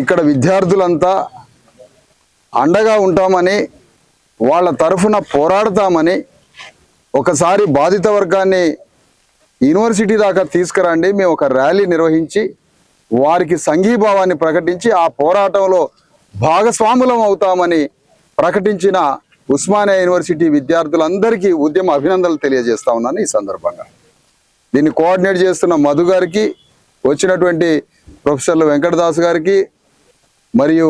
ఇక్కడ విద్యార్థులంతా అండగా ఉంటామని వాళ్ళ తరఫున పోరాడతామని ఒకసారి బాధిత వర్గాన్ని యూనివర్సిటీ దాకా తీసుకురండి, మేము ఒక ర్యాలీ నిర్వహించి వారికి సంఘీభావాన్ని ప్రకటించి ఆ పోరాటంలో భాగస్వాములం అవుతామని ప్రకటించిన ఉస్మానియా యూనివర్సిటీ విద్యార్థులందరికీ ఉద్యమ అభినందనలు తెలియజేస్తా ఉన్నాను. ఈ సందర్భంగా దీన్ని కోఆర్డినేట్ చేస్తున్న మధు గారికి, వచ్చినటువంటి ప్రొఫెసర్లు వెంకటదాస్ గారికి, మరియు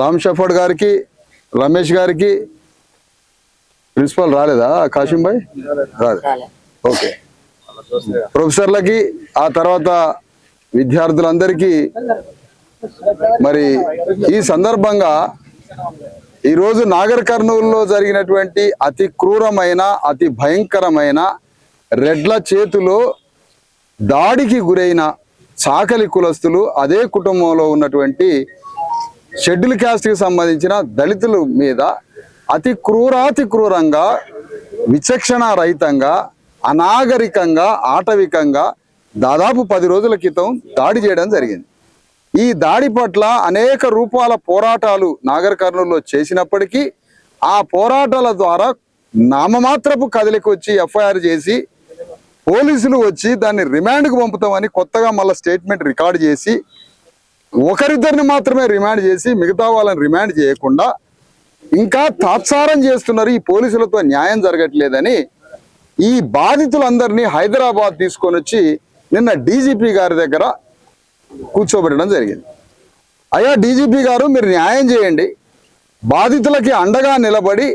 రామ్ షఫర్డ్ గారికి, రమేష్ గారికి, ప్రిన్సిపల్ రాలేదా కాశీం భాయ్? రాదు. ఓకే, ప్రొఫెసర్లకి, ఆ తర్వాత విద్యార్థులందరికీ మరి ఈ సందర్భంగా ఈరోజు నాగర్ కర్నూలులో జరిగినటువంటి అతి క్రూరమైన, అతి భయంకరమైన రెడ్ల చేతిలో దాడికి గురైన చాకలి కులస్తులు, అదే కుటుంబంలో ఉన్నటువంటి షెడ్యూల్ క్యాస్ట్కి సంబంధించిన దళితుల మీద అతి క్రూరంగా, విచక్షణ రహితంగా, అనాగరికంగా, ఆటవికంగా దాదాపు 10 రోజుల క్రితం దాడి చేయడం జరిగింది. ఈ దాడి పట్ల అనేక రూపాల పోరాటాలు నాగర్ కర్నూలులో చేసినప్పటికీ ఆ పోరాటాల ద్వారా నామమాత్రపు కదలికి వచ్చి ఎఫ్ఐఆర్ చేసి పోలీసులు వచ్చి దాన్ని రిమాండ్కు పంపుతామని కొత్తగా మళ్ళీ స్టేట్మెంట్ రికార్డు చేసి ఒకరిద్దరిని మాత్రమే రిమాండ్ చేసి మిగతా వాళ్ళని రిమాండ్ చేయకుండా ఇంకా తాత్సారం చేస్తున్నారు. ఈ పోలీసులతో న్యాయం జరగట్లేదని ఈ బాధితులందరినీ హైదరాబాద్ తీసుకొని వచ్చి నిన్న డీజీపీ గారి దగ్గర కూర్చోబెట్టడం జరిగింది. అయ్యా డీజీపీ గారు, మీరు న్యాయం చేయండి, బాధితులకి అండగా నిలబడి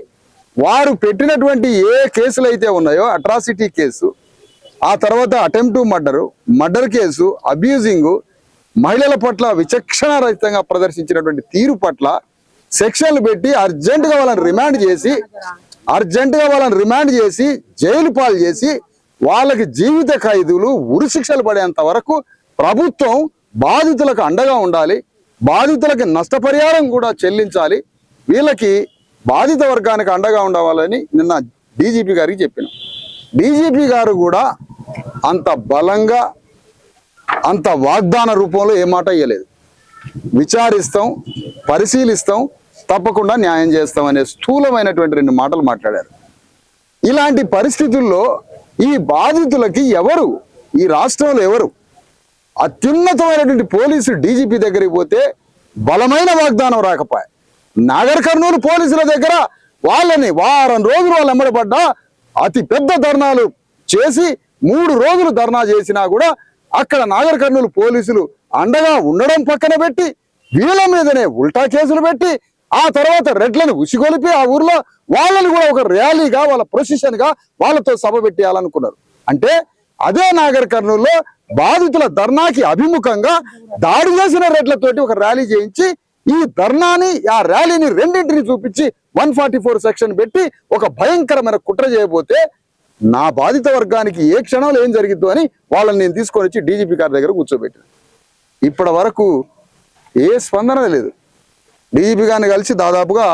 వారు పెట్టినటువంటి ఏ కేసులు అయితే ఉన్నాయో, అట్రాసిటీ కేసు, ఆ తర్వాత attempt to murder case, abusing, మహిళల పట్ల విచక్షణ రహితంగా ప్రదర్శించినటువంటి తీరు పట్ల సెక్షన్లు పెట్టి అర్జెంటుగా వాళ్ళని రిమాండ్ చేసి జైలు పాలు చేసి వాళ్ళకి జీవిత ఖైదులు, ఉరి శిక్షలు పడేంత వరకు ప్రభుత్వం బాధితులకు అండగా ఉండాలి, బాధితులకి నష్టపరిహారం కూడా చెల్లించాలి, వీళ్ళకి బాధిత వర్గానికి అండగా ఉండవాలని నిన్న డీజీపీ గారికి చెప్పినాం. డీజీపీ గారు కూడా అంత బలంగా, అంత వాగ్దాన రూపంలో ఏ మాట ఇయ్యలేదు. విచారిస్తాం, పరిశీలిస్తాం, తప్పకుండా న్యాయం చేస్తాం అనే స్థూలమైనటువంటి 2 మాటలు మాట్లాడారు. ఇలాంటి పరిస్థితుల్లో ఈ బాధితులకి ఎవరు, ఈ రాష్ట్రంలో ఎవరు, అత్యున్నతమైనటువంటి పోలీసు డీజీపీ దగ్గరికి పోతే బలమైన వాగ్దానం రాకపోయా. నాగర్ కర్నూలు పోలీసుల దగ్గర వాళ్ళని వారం రోజులు వాళ్ళు ఎమ్మడబడ్డా అతి పెద్ద ధర్నాలు చేసి 3 రోజులు ధర్నా చేసినా కూడా అక్కడ నాగర్ కర్నూలు పోలీసులు అండగా ఉండడం పక్కన పెట్టి వీళ్ళ మీదనే ఉల్టా కేసులు పెట్టి ఆ తర్వాత రెడ్లను ఉసిగొలిపి ఆ ఊర్లో వాళ్ళని కూడా ఒక ర్యాలీగా, వాళ్ళ ప్రొసెషన్గా వాళ్ళతో సభ పెట్టేయాలనుకున్నారు. అంటే అదే నాగర్ కర్నూలులో బాధితుల ధర్నాకి అభిముఖంగా దాడి చేసిన రెడ్లతోటి ఒక ర్యాలీ చేయించి ఈ ధర్నాని, ఆ ర్యాలీని రెండింటిని చూపించి 144 సెక్షన్ పెట్టి ఒక భయంకరమైన కుట్ర చేయబోతే నా బాధిత వర్గానికి ఏ క్షణంలో ఏం జరిగిద్దు అని వాళ్ళని నేను తీసుకొని వచ్చి డీజీపీ గారి దగ్గర కూర్చోబెట్టాను. ఇప్పటి వరకు ఏ స్పందన లేదు. డీజీపీ గారిని కలిసి దాదాపుగా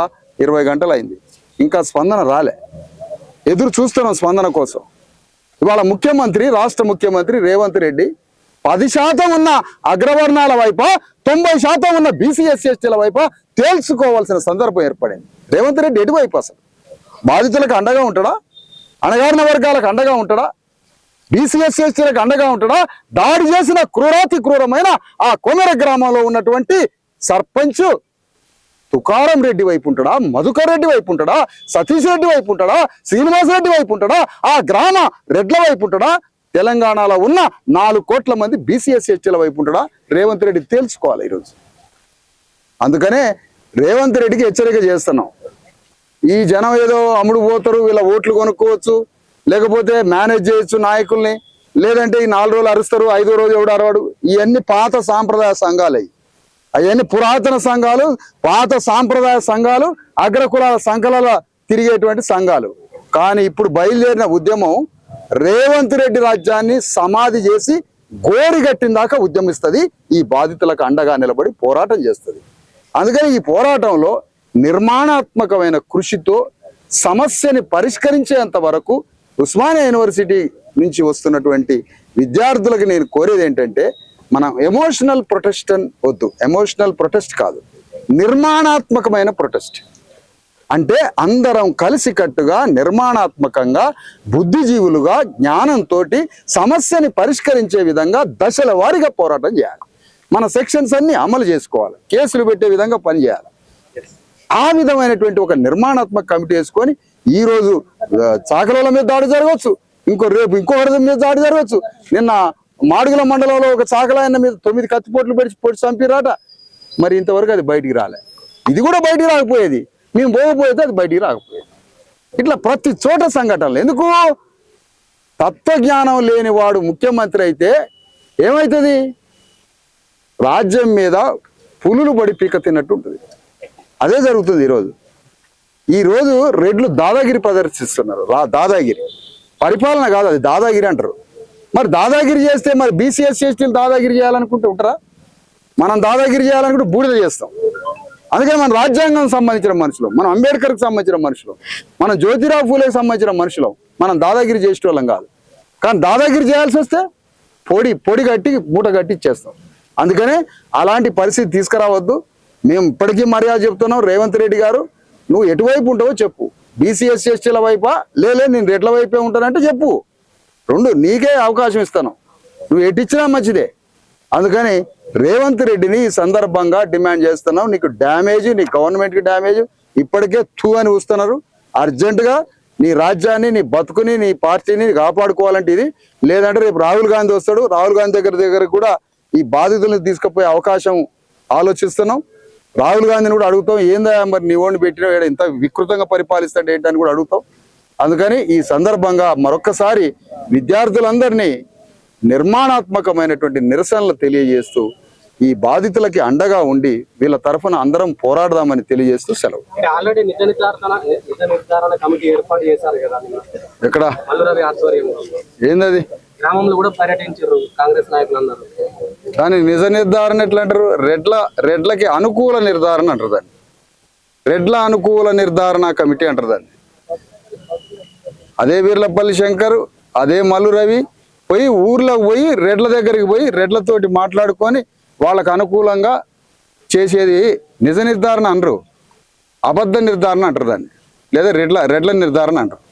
20 గంటలు అయింది, ఇంకా స్పందన రాలే. ఎదురు చూస్తున్నాం స్పందన కోసం. ఇవాళ ముఖ్యమంత్రి, రాష్ట్ర ముఖ్యమంత్రి రేవంత్ రెడ్డి 10% ఉన్న అగ్రవర్ణాల వైపా, 90% ఉన్న బీసీ ఎస్సీ ఎస్టీల వైపా తేల్చుకోవాల్సిన సందర్భం ఏర్పడింది. రేవంత్ రెడ్డి ఎటువైపు అసలు బాధితులకు అండగా ఉంటాడా, అణగారిన వర్గాలకు అండగా ఉంటాడా, బీసీ ఎస్సీ ఎస్టీలకు అండగా ఉంటాడా, దాడి చేసిన క్రూరాతి క్రూరమైన ఆ కొమెర గ్రామంలో ఉన్నటువంటి సర్పంచ్ తుకారం రెడ్డి వైపు ఉంటాడా, మధుకర్ రెడ్డి వైపు ఉంటాడా, సతీష్ రెడ్డి వైపు ఉంటాడా, శ్రీనివాస్ రెడ్డి వైపు ఉంటాడా, ఆ గ్రామ రెడ్ల వైపు ఉంటాడా, తెలంగాణలో ఉన్న 4 కోట్ల మంది బీసీ ఎస్సీ ఎస్టీల వైపు ఉంటాడా, రేవంత్ రెడ్డి తేల్చుకోవాలి ఈరోజు. అందుకనే రేవంత్ రెడ్డికి హెచ్చరిక చేస్తున్నాం. ఈ జనం ఏదో అమ్ముడు పోతారు, వీళ్ళ ఓట్లు కొనుక్కోవచ్చు, లేకపోతే మేనేజ్ చేయొచ్చు నాయకుల్ని, లేదంటే ఈ 4 రోజులు అరుస్తారు, 5వ రోజు ఎవడు అరవాడు, ఇవన్నీ పాత సాంప్రదాయ సంఘాలు. అవన్నీ పురాతన సంఘాలు, పాత సాంప్రదాయ సంఘాలు, అగ్రకులాల సంఘాల తిరిగేటువంటి సంఘాలు. కానీ ఇప్పుడు బయలుదేరిన ఉద్యమం రేవంత్ రెడ్డి రాజ్యాన్ని సమాధి చేసి గోరిగట్టిన దాకా ఉద్యమిస్తుంది. ఈ బాధితులకు అండగా నిలబడి పోరాటం చేస్తుంది. అందుకని ఈ పోరాటంలో నిర్మాణాత్మకమైన కృషితో సమస్యని పరిష్కరించేంత వరకు ఉస్మానియా యూనివర్సిటీ నుంచి వస్తున్నటువంటి విద్యార్థులకు నేను కోరేది ఏంటంటే, మనం ఎమోషనల్ ప్రొటెస్ట్ అని వద్దు, ఎమోషనల్ ప్రొటెస్ట్ కాదు, నిర్మాణాత్మకమైన ప్రొటెస్ట్. అంటే అందరం కలిసికట్టుగా నిర్మాణాత్మకంగా బుద్ధిజీవులుగా జ్ఞానంతో సమస్యని పరిష్కరించే విధంగా దశల వారీగా పోరాటం చేయాలి. మన సెక్షన్స్ అన్ని అమలు చేసుకోవాలి, కేసులు పెట్టే విధంగా పనిచేయాలి. ఆ విధమైనటువంటి ఒక నిర్మాణాత్మక కమిటీ వేసుకొని ఈరోజు చాకలోల మీద దాడి జరగవచ్చు, రేపు ఇంకొకరి మీద దాడి జరగవచ్చు. నిన్న మాడుగుల మండలంలో ఒక చాకలాయన మీద 9 కత్తిపోట్లు పొడి చంపిరాట. మరి ఇంతవరకు అది బయటికి రాలే. ఇది కూడా బయటికి రాకపోయేది, మేము పోకపోతే అది బయటికి రాకపోయేది. ఇట్లా ప్రతి చోట సంఘటనలు. ఎందుకు? తత్వజ్ఞానం లేని వాడు ముఖ్యమంత్రి అయితే ఏమవుతుంది? రాజ్యం మీద పులులు పడి పీక తిన్నట్టు ఉంటుంది. అదే జరుగుతుంది ఈరోజు రెడ్లు దాదాగిరి ప్రదర్శిస్తున్నారు. దాదాగిరి పరిపాలన కాదు, అది దాదాగిరి అంటారు. మరి దాదాగిరి చేస్తే మరి బీసీఎస్ ఎస్టీలు దాదాగిరి చేయాలనుకుంటే ఉంటారా? మనం దాదాగిరి చేయాలనుకుంటే బూడిద చేస్తాం. అందుకని మన రాజ్యాంగం సంబంధించిన మనుషులు, మనం అంబేద్కర్కి సంబంధించిన మనుషులు, మనం జ్యోతిరావు ఫూలేకి సంబంధించిన మనుషులు, మనం దాదాగిరి చేసేటోళ్ళం కాదు. కానీ దాదాగిరి చేయాల్సి వస్తే పొడి కట్టి మూట కట్టి ఇచ్చేస్తాం. అందుకనే అలాంటి పరిస్థితి తీసుకురావద్దు. మేము ఇప్పటికీ మర్యాద చెప్తున్నాం. రేవంత్ రెడ్డి గారు, నువ్వు ఎటువైపు ఉంటావో చెప్పు. బీసీఎస్ ఎస్టీల వైపా, నేను రెడ్ల వైపే ఉంటానంటే చెప్పు. రెండు నీకే అవకాశం ఇస్తాను, నువ్వు ఎటిచ్చినా మంచిదే. అందుకని రేవంత్ రెడ్డిని ఈ సందర్భంగా డిమాండ్ చేస్తున్నాం. నీకు డ్యామేజ్, నీ గవర్నమెంట్కి డ్యామేజ్ ఇప్పటికే అని వస్తున్నారు. అర్జెంటుగా నీ రాజ్యాన్ని, నీ బతుకుని, నీ పార్టీని కాపాడుకోవాలంటే ఇది. లేదంటే రేపు రాహుల్ గాంధీ వస్తాడు, రాహుల్ గాంధీ దగ్గర కూడా ఈ బాధితులను తీసుకుపోయే అవకాశం ఆలోచిస్తున్నాం. రాహుల్ గాంధీని కూడా అడుగుతాం, ఏందా మరి నీ ఓడిని పెట్టినా ఇంత వికృతంగా పరిపాలిస్తాడు ఏంటని కూడా అడుగుతాం. అందుకని ఈ సందర్భంగా మరొక్కసారి విద్యార్థులందరినీ నిర్మాణాత్మకమైనటువంటి నిరసనలు తెలియజేస్తూ ఈ బాధితులకి అండగా ఉండి వీళ్ళ తరఫున అందరం పోరాడదామని తెలియజేస్తూ సెలవు. ఆల్రెడీ నిజ నిర్ధారణ కమిటీ ఏర్పాటు చేశారు కదా ఎక్కడ? మల్లురవి ఆధ్వర్యంలో. ఏందది? గ్రామంలో కూడా పర్యటించారు కాంగ్రెస్ నాయకులు అన్నారు. కానీ నిజ నిర్ధారణ ఎట్లా అంటారు? రెడ్లకి అనుకూల నిర్ధారణ అంటారు దాన్ని. రెడ్ల అనుకూల నిర్ధారణ కమిటీ అంటారు దాన్ని. అదే వీర్లపల్లి శంకర్, అదే మల్లురవి ఊర్లోకి పోయి రెడ్ల దగ్గరికి పోయి రెడ్లతోటి మాట్లాడుకొని వాళ్ళకు అనుకూలంగా చేసేది నిజ నిర్ధారణ అనరు, అబద్ధ నిర్ధారణ అంటారు దాన్ని, లేదా రెడ్ల నిర్ధారణ అంటారు.